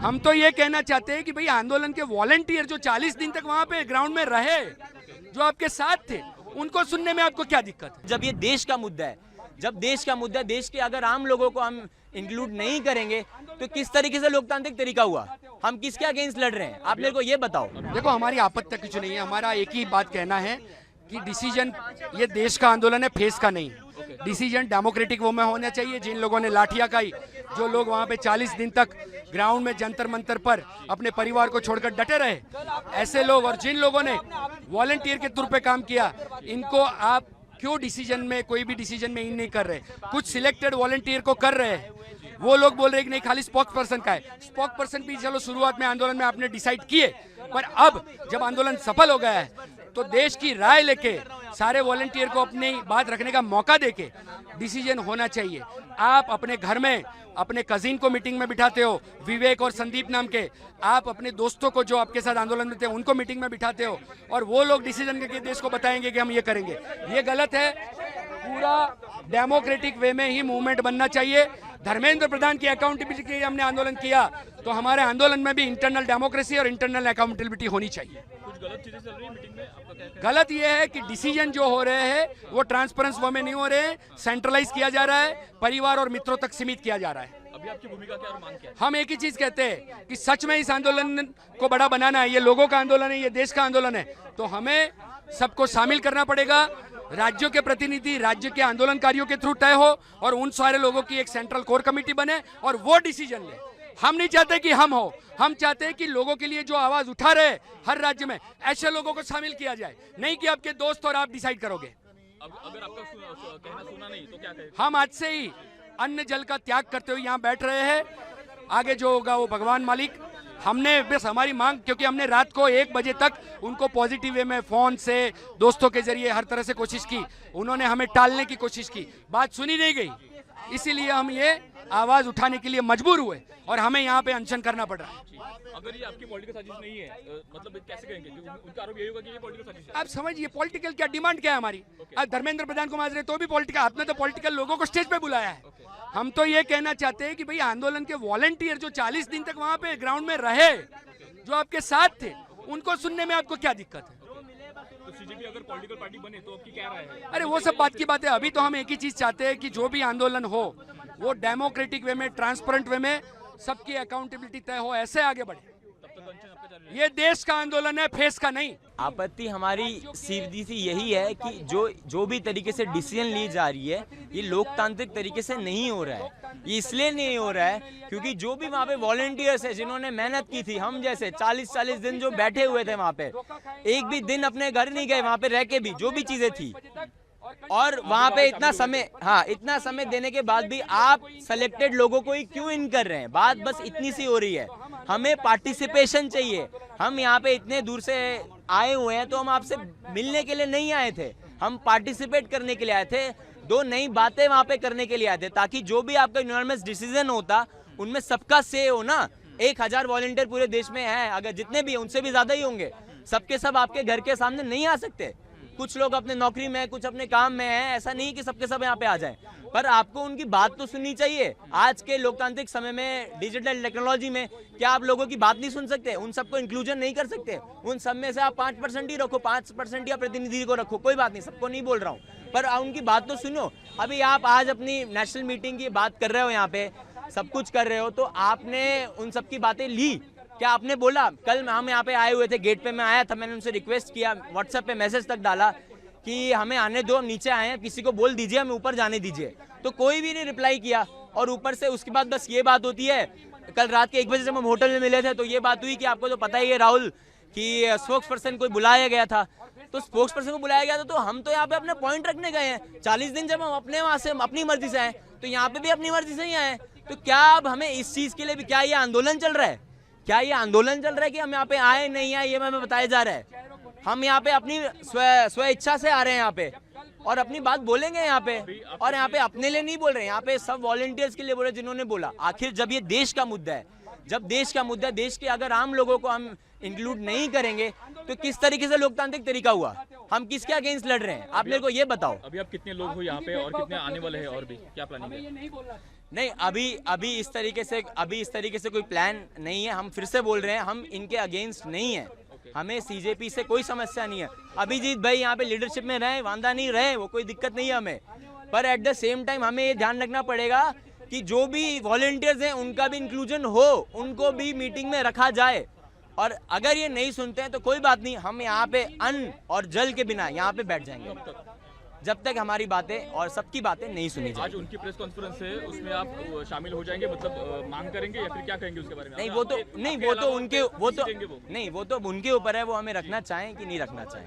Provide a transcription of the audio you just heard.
हम तो ये कहना चाहते हैं कि भाई आंदोलन के वॉलंटियर जो 40 दिन तक वहाँ पे ग्राउंड में रहे, जो आपके साथ थे, उनको सुनने में आपको क्या दिक्कत है? जब ये देश का मुद्दा है, जब देश का मुद्दा है, देश के अगर आम लोगों को हम इंक्लूड नहीं करेंगे तो किस तरीके से लोकतांत्रिक तरीका हुआ? हम किसके अगेंस्ट लड़ रहे हैं? आप मेरे को ये बताओ। देखो, हमारी आपत्ति कुछ नहीं है, हमारा एक ही बात कहना है कि डिसीजन ये देश का आंदोलन है, फेस का नहीं। डिसीजन डेमोक्रेटिक वो में होना चाहिए। जिन लोगों ने लाठियां खाई, जो लोग वहां पे 40 दिन तक ग्राउंड में जंतर मंतर पर अपने परिवार को छोड़कर डटे रहे, ऐसे लोग और जिन लोगों ने वॉलंटियर के तौर पे काम किया, इनको आप क्यों डिसीजन में, कोई भी डिसीजन में इन नहीं कर रहे? कुछ सिलेक्टेड वॉलंटियर को कर रहे हैं। वो लोग बोल रहे हैं कि नहीं, खाली स्पोक्स पर्सन का है। स्पोक्स पर्सन भी चलो शुरुआत में आंदोलन में आपने डिसाइड किए, पर अब जब आंदोलन सफल हो गया है तो देश की राय लेके सारे वॉलंटियर को अपनी बात रखने का मौका देके डिसीजन होना चाहिए। आप अपने घर में अपने कजिन को मीटिंग में बिठाते हो, विवेक और संदीप नाम के, आप अपने दोस्तों को जो आपके साथ आंदोलन में थे उनको मीटिंग में बिठाते हो, और वो लोग डिसीजन करके देश को बताएंगे कि हम ये करेंगे। ये गलत है। पूरा डेमोक्रेटिक वे में ही मूवमेंट बनना चाहिए। धर्मेंद्र प्रधान की अकाउंटेबिलिटी के लिए हमने आंदोलन किया, तो हमारे आंदोलन में भी इंटरनल डेमोक्रेसी और इंटरनल अकाउंटेबिलिटी होनी चाहिए। कुछ गलत चीजें चल रही है मीटिंग में, आपका क्या कहना है? गलत ये है कि डिसीजन जो हो रहे हैं वो ट्रांसपेरेंस वे में नहीं हो रहे हैं, सेंट्रलाइज किया जा रहा है, परिवार और मित्रों तक सीमित किया जा रहा है। अभी आपकी भूमिका क्या और मांग क्या है? हम एक ही चीज कहते हैं कि सच में इस आंदोलन को बड़ा बनाना है। ये लोगों का आंदोलन है, ये देश का आंदोलन है, तो हमें सबको शामिल करना पड़ेगा। राज्यों के प्रतिनिधि राज्य के आंदोलनकारियों के थ्रू तय हो, और उन सारे लोगों की एक सेंट्रल कोर कमेटी बने और वो डिसीजन ले। हम नहीं चाहते कि हम हो, हम चाहते हैं कि लोगों के लिए जो आवाज उठा रहे हर राज्य में, ऐसे लोगों को शामिल किया जाए, नहीं कि आपके दोस्त और आप डिसाइड करोगे। अब अगर आपका कहना सुना नहीं तो क्या कहें? हम आज से ही अन्न जल का त्याग करते हुए यहाँ बैठ रहे हैं। आगे जो होगा वो भगवान मालिक। हमने बस हमारी मांग, क्योंकि हमने रात को 1 बजे तक उनको पॉजिटिव वे में फोन से, दोस्तों के जरिए हर तरह से कोशिश की, उन्होंने हमें टालने की कोशिश की, बात सुनी नहीं गई, इसीलिए हम ये आवाज उठाने के लिए मजबूर हुए और हमें यहाँ पे अनशन करना पड़ रहा है। अगर ये आपकी पॉलिटिकल साजिश नहीं है, मतलब कैसे कहेंगे? क्योंकि उनका आरोप यही होगा कि ये पॉलिटिकल साजिश है। आप समझिए पॉलिटिकल क्या डिमांड क्या है हमारी। आप धर्मेंद्र प्रधान को मार रहे तो भी पॉलिटिकल, आपने तो पॉलिटिकल लोगों को स्टेज पे बुलाया है। हम तो ये कहना चाहते हैं कि भाई आंदोलन के वॉलंटियर जो 40 दिन तक वहां पे ग्राउंड में रहे, जो आपके साथ थे, उनको सुनने में आपको क्या दिक्कत है? तो सीजेपी अगर पॉलिटिकल पार्टी बने तो आपकी क्या राय है? अरे वो सब बात की बात है। अभी तो हम एक ही चीज चाहते हैं कि जो भी आंदोलन हो वो डेमोक्रेटिक वे में, ट्रांसपेरेंट वे में, सबकी अकाउंटेबिलिटी तय हो, ऐसे आगे बढ़े। तब तक अनशन आपका जारी रहेगा? ये देश का आंदोलन है, फेस का नहीं। आपत्ति हमारी सीधी सी यही है कि जो भी तरीके से डिसीजन ली जा रही है, ये लोकतांत्रिक तरीके से नहीं हो रहा है। ये इसलिए नहीं हो रहा है क्योंकि जो भी वहाँ पे वॉलंटियर्स है, जिन्होंने मेहनत की थी, हम जैसे 40-40 दिन जो बैठे हुए थे वहाँ पे, एक भी दिन अपने घर नहीं गए, वहाँ पे रह के भी जो भी चीजें थी, और वहाँ पे इतना समय देने के बाद भी आप सेलेक्टेड लोगों को ही क्यों इन कर रहे हैं? बात बस इतनी सी हो रही है। हमें पार्टिसिपेशन चाहिए। हम यहाँ पे इतने दूर से आए हुए हैं, तो हम आपसे मिलने के लिए नहीं आए थे, हम पार्टिसिपेट करने के लिए आए थे, 2 नई बातें वहाँ पे करने के लिए आए थे, ताकि जो भी आपका यूनानिमस डिसीजन होता उनमें सबका से हो ना। 1000 वॉलंटियर पूरे देश में है, अगर जितने भी उनसे भी ज्यादा ही होंगे। सबके सब आपके घर के सामने नहीं आ सकते। कुछ लोग अपने नौकरी में, कुछ अपने काम में हैं, ऐसा नहीं कि सबके सब यहाँ पे आ जाएं, पर आपको उनकी बात तो सुननी चाहिए। आज के लोकतांत्रिक समय में, डिजिटल टेक्नोलॉजी में, क्या आप लोगों की बात नहीं सुन सकते? उन सबको इंक्लूजन नहीं कर सकते? उन सब में से आप 5% ही रखो, 5% या प्रतिनिधि को रखो, कोई बात नहीं, सबको नहीं बोल रहा हूँ, पर उनकी बात तो सुनो। अभी आप आज अपनी नेशनल मीटिंग की बात कर रहे हो, यहाँ पे सब कुछ कर रहे हो, तो आपने उन सबकी बातें ली? क्या आपने बोला? कल हम यहाँ पे आए हुए थे, गेट पे मैं आया था, मैंने उनसे रिक्वेस्ट किया, व्हाट्सएप पे मैसेज तक डाला कि हमें आने दो, हम नीचे आए हैं, किसी को बोल दीजिए हमें ऊपर जाने दीजिए, तो कोई भी नहीं रिप्लाई किया। और ऊपर से उसके बाद बस ये बात होती है। कल रात के 1 बजे जब हम होटल में मिले थे तो ये बात हुई कि आपको तो पता ही है राहुल कि स्पोक्स पर्सन को बुलाया गया था, तो स्पोक्स पर्सन को बुलाया गया था, तो हम तो यहाँ पे अपने पॉइंट रखने गए हैं। 40 दिन जब हम अपने वहाँ से अपनी मर्जी से आए, तो यहाँ पे भी अपनी मर्जी से ही आए, तो क्या अब हमें इस चीज के लिए भी, क्या ये आंदोलन चल रहा है? क्या ये आंदोलन चल रहा है कि हम यहाँ पे आए नहीं आए ये हमें बताया जा रहा है? हम यहाँ पे अपनी स्व इच्छा से आ रहे हैं यहाँ पे, और अपनी बात बोलेंगे यहाँ पे, और यहाँ पे अपने लिए नहीं बोल रहे हैं, यहाँ पे सब वॉलंटियर्स के लिए बोल रहे हैं जिन्होंने बोला। आखिर जब ये देश का मुद्दा है, जब देश का मुद्दा है, देश के अगर आम लोगों को हम इंक्लूड नहीं करेंगे तो किस तरीके से लोकतांत्रिक तरीका हुआ? हम किसके अगेंस्ट लड़ रहे हैं? आप मेरे को ये बताओ। अभी आप कितने लोग हो यहाँ पे और कितने आने वाले हैं, और भी क्या प्लानिंग है? नहीं, अभी इस तरीके से कोई प्लान नहीं है। हम फिर से बोल रहे हैं, हम इनके अगेंस्ट नहीं है। हमें सीजेपी से कोई समस्या नहीं है। अभिजीत भाई यहाँ पे लीडरशिप में रहे, वांदा नहीं रहे, वो कोई दिक्कत नहीं है हमें। पर एट द सेम टाइम हमें ये ध्यान रखना पड़ेगा कि जो भी वॉलंटियर्स हैं उनका भी इंक्लूजन हो, उनको भी मीटिंग में रखा जाए। और अगर ये नहीं सुनते हैं तो कोई बात नहीं, हम यहाँ पे अन्न और जल के बिना यहाँ पे बैठ जाएंगे जब तक हमारी बातें और सबकी बातें नहीं सुनी आज जाएंगी। उनकी प्रेस कॉन्फ्रेंस है, उसमें आप शामिल हो जाएंगे, मतलब मांग करेंगे या फिर क्या करेंगे उसके बारे में? नहीं, आपके अलावा वो तो उनके किसी देंगे वो? वो तो उनके ऊपर है, वो हमें रखना चाहें कि नहीं रखना चाहें।